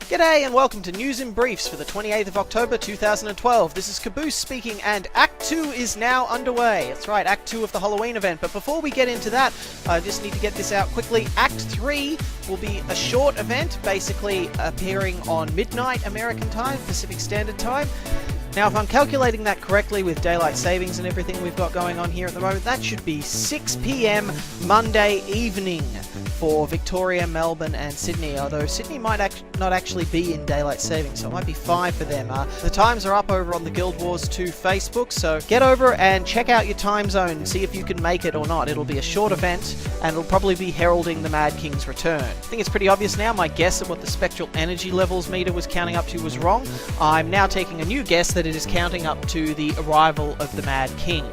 G'day and welcome to News in Briefs for the 28th of October 2012. This is Kaaboose speaking and Act 2 is now underway. That's right, Act 2 of the Halloween event. But before we get into that, I just need to get this out quickly. Act 3 will be a short event, basically appearing on midnight American time, Pacific Standard Time. Now, if I'm calculating that correctly with daylight savings and everything we've got going on here at the moment, that should be 6 PM Monday evening for Victoria, Melbourne and Sydney, although Sydney might not actually be in daylight savings, so it might be 5 for them. The times are up over on the Guild Wars 2 Facebook, so get over and check out your time zone and see if you can make it or not. It'll be a short event and it'll probably be heralding the Mad King's return. I think it's pretty obvious now. My guess at what the spectral energy levels meter was counting up to was wrong. I'm now taking a new guess that it is counting up to the arrival of the Mad King.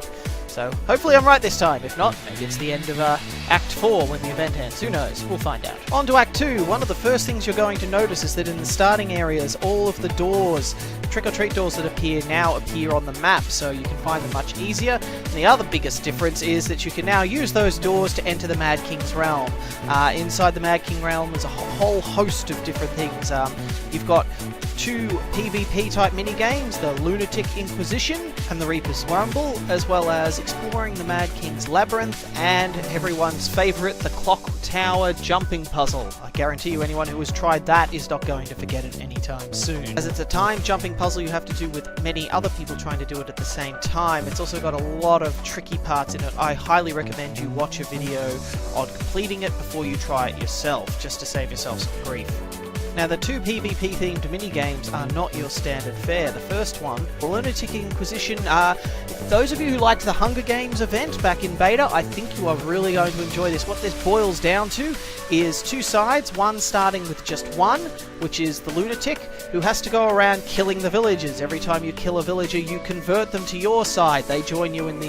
So hopefully I'm right this time. If not, maybe it's the end of Act 4 when the event ends. Who knows? We'll find out. On to Act 2. One of the first things you're going to notice is that in the starting areas, all of the doors, trick-or-treat doors that now appear on the map, so you can find them much easier. And the other biggest difference is that you can now use those doors to enter the Mad King's realm. Inside the Mad King realm, there's a whole host of different things. You've got 2 PvP type mini-games, the Lunatic Inquisition and the Reaper's Rumble, as well as exploring the Mad King's Labyrinth and everyone's favourite, the Clock Tower jumping puzzle. I guarantee you anyone who has tried that is not going to forget it anytime soon. As it's a time jumping puzzle you have to do with many other people trying to do it at the same time. It's also got a lot of tricky parts in it. I highly recommend you watch a video on completing it before you try it yourself, just to save yourself some grief. Now, the 2 PvP-themed minigames are not your standard fare. The first one, the Lunatic Inquisition, those of you who liked the Hunger Games event back in beta, I think you are really going to enjoy this. What this boils down to is 2 sides, one starting with just one, which is the Lunatic, who has to go around killing the villagers. Every time you kill a villager, you convert them to your side. They join you in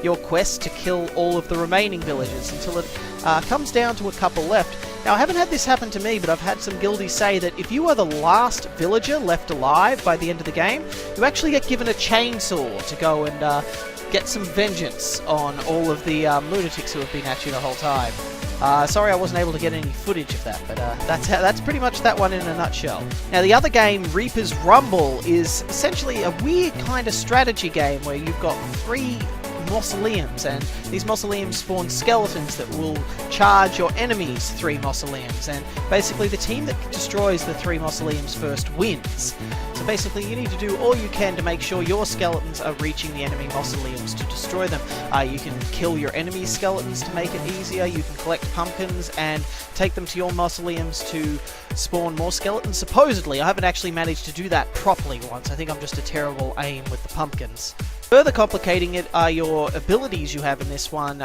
your quest to kill all of the remaining villagers until it comes down to a couple left. Now, I haven't had this happen to me, but I've had some guildies say that if you are the last villager left alive by the end of the game, you actually get given a chainsaw to go and get some vengeance on all of the lunatics who have been at you the whole time. Sorry I wasn't able to get any footage of that, but that's pretty much that one in a nutshell. Now, the other game, Reaper's Rumble, is essentially a weird kind of strategy game where you've got 3 mausoleums, and these mausoleums spawn skeletons that will charge your enemy's 3 mausoleums, and basically the team that destroys the 3 mausoleums first wins. So basically you need to do all you can to make sure your skeletons are reaching the enemy mausoleums to destroy them. You can kill your enemy's skeletons to make it easier, you can collect pumpkins and take them to your mausoleums to spawn more skeletons. Supposedly, I haven't actually managed to do that properly once. I think I'm just a terrible aim with the pumpkins. Further complicating it are your abilities you have in this one.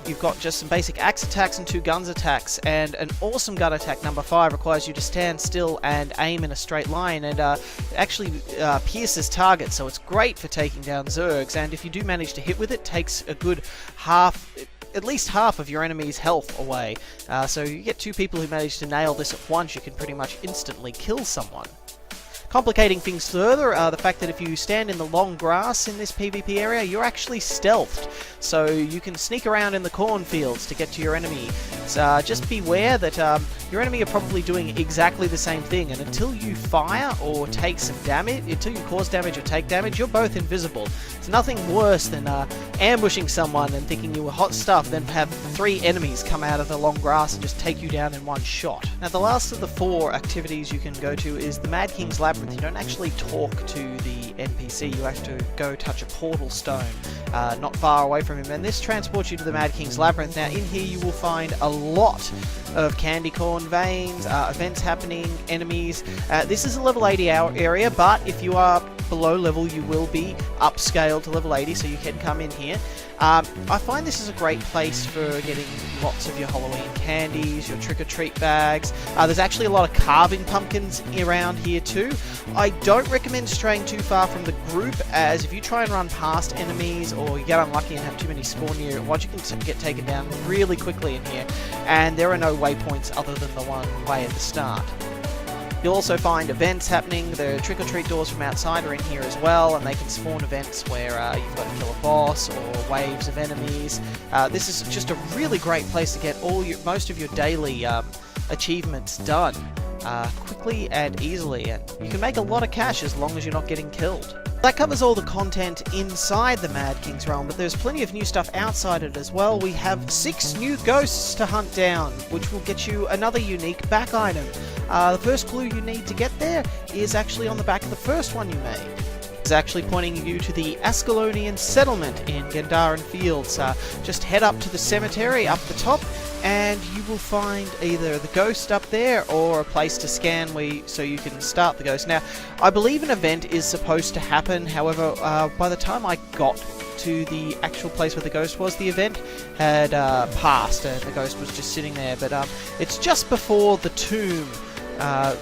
You've got just some basic axe attacks and 2 guns attacks, and an awesome gun attack, number 5, requires you to stand still and aim in a straight line, and actually pierces targets, so it's great for taking down zergs, and if you do manage to hit with it, takes a good at least half of your enemy's health away. So you get 2 people who manage to nail this at once, you can pretty much instantly kill someone. Complicating things further are the fact that if you stand in the long grass in this PvP area, you're actually stealthed, so you can sneak around in the cornfields to get to your enemy. So just beware that your enemy are probably doing exactly the same thing, and until you fire or take some damage, until you cause damage or take damage, you're both invisible. It's nothing worse than ambushing someone and thinking you were hot stuff, then have 3 enemies come out of the long grass and just take you down in one shot. Now, the last of the 4 activities you can go to is the Mad King's Labyrinth. You don't actually talk to the NPC, you have to go touch a portal stone not far away from him, and this transports you to the Mad King's Labyrinth. Now, in here you will find a lot of candy corn veins, events happening, enemies. This is a level 80 area, but if you are below level you will be upscaled to level 80, so you can come in here. I find this is a great place for getting lots of your Halloween candies, your trick-or-treat bags. There's actually a lot of carving pumpkins around here too. I don't recommend straying too far from the group, as if you try and run past enemies or you get unlucky and have too many spawn near once, you can get taken down really quickly in here, and there are no waypoints other than the one way at the start. You'll also find events happening. The trick-or-treat doors from outside are in here as well, and they can spawn events where you've got to kill a boss or waves of enemies. This is just a really great place to get most of your daily achievements done. quickly and easily, and you can make a lot of cash as long as you're not getting killed. That covers all the content inside the Mad King's realm, but there's plenty of new stuff outside it as well. We have 6 new ghosts to hunt down, which will get you another unique back item. The first clue you need to get there is actually on the back of the first one you made. It's actually pointing you to the Ascalonian settlement in Gendaran Fields. Just head up to the cemetery up the top, and you will find either the ghost up there or a place to scan so you can start the ghost. Now, I believe an event is supposed to happen, however, by the time I got to the actual place where the ghost was, the event had passed and the ghost was just sitting there. But it's just before the tomb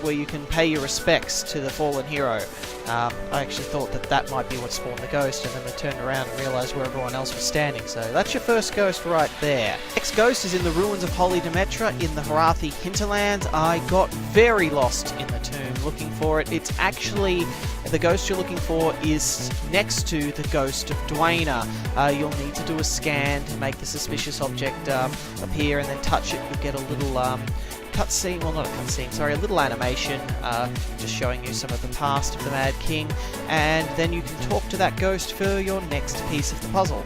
where you can pay your respects to the fallen hero. I actually thought that might be what spawned the ghost, and then I turned around and realised where everyone else was standing, so that's your first ghost right there. Next ghost is in the ruins of Holy Demetra in the Harathi hinterlands. I got very lost in the tomb looking for it. It's actually, the ghost you're looking for is next to the ghost of Dwayna. You'll need to do a scan to make the suspicious object appear, and then touch it. You'll get a little cutscene, well, not a cutscene, sorry, a little animation just showing you some of the past of the Mad King, and then you can talk to that ghost for your next piece of the puzzle.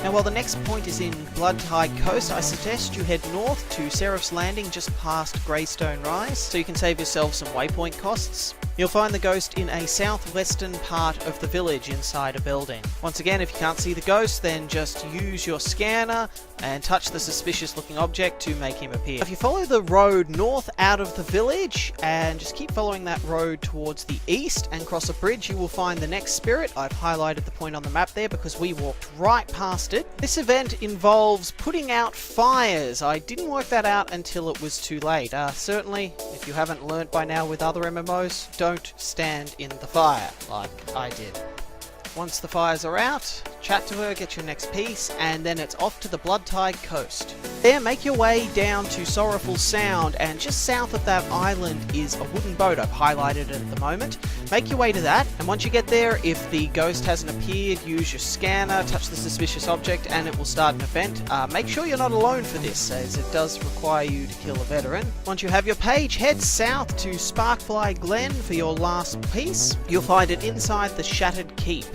Now, while the next point is in Bloodtide Coast, I suggest you head north to Seraph's Landing just past Greystone Rise, so you can save yourself some waypoint costs. You'll find the ghost in a southwestern part of the village inside a building. Once again, if you can't see the ghost, then just use your scanner and touch the suspicious looking object to make him appear. If you follow the road north out of the village and just keep following that road towards the east and cross a bridge, you will find the next spirit. I've highlighted the point on the map there because we walked right past it. This event involves putting out fires. I didn't work that out until it was too late. Certainly, if you haven't learnt by now with other MMOs, don't stand in the fire like I did. Once the fires are out, chat to her, get your next piece, and then it's off to the Bloodtide Coast. There, make your way down to Sorrowful Sound, and just south of that island is a wooden boat. I've highlighted it at the moment. Make your way to that, and once you get there, if the ghost hasn't appeared, use your scanner, touch the suspicious object, and it will start an event. Make sure you're not alone for this, as it does require you to kill a veteran. Once you have your page, head south to Sparkfly Glen for your last piece. You'll find it inside the Shattered Keep.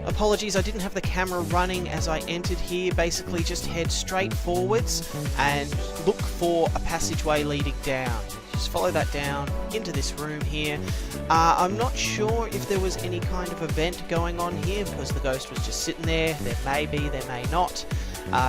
Apologies, I didn't have the camera running as I entered here. Basically, just head straight forwards and look for a passageway leading down. Just follow that down into this room here. I'm not sure if there was any kind of event going on here because the ghost was just sitting there. There may be, there may not.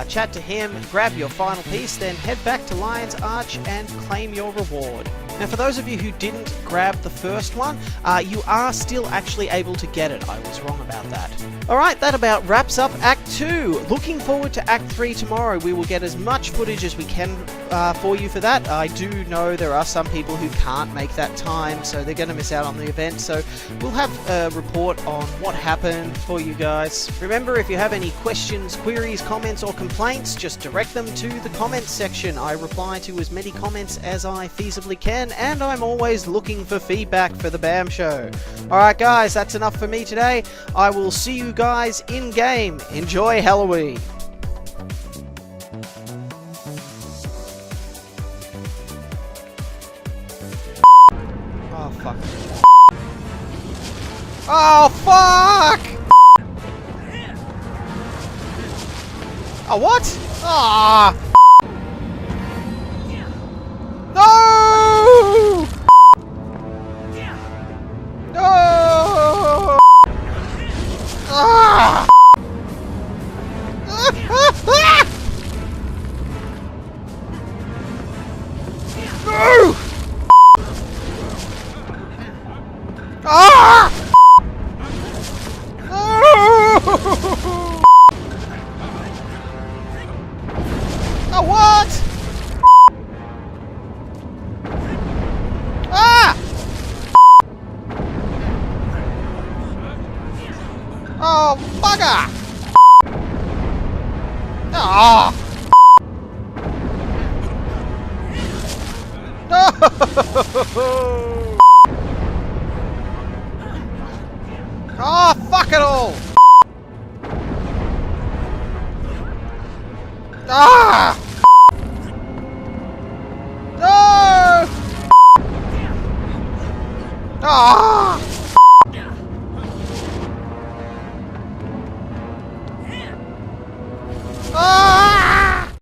Chat to him, grab your final piece, then head back to Lion's Arch and claim your reward. Now, for those of you who didn't grab the first one, you are still actually able to get it. I was wrong about that. Alright, that about wraps up Act 2. Looking forward to Act 3 tomorrow. We will get as much footage as we can for you for that. I do know there are some people who can't make that time, so they're going to miss out on the event. So we'll have a report on what happened for you guys. Remember, if you have any questions, queries, comments, or complaints, just direct them to the comments section. I reply to as many comments as I feasibly can, and I'm always looking for feedback for the BAM show. Alright guys, that's enough for me today. I will see you guys in game. Enjoy Halloween. Oh fuck. Oh fuck! Oh what? Ah! No! No! Ah! No! Ah! Oh! Oh, what? Ah! Oh, bugger! Ah! No! Oh, fuck it all! Ah! No! Ah!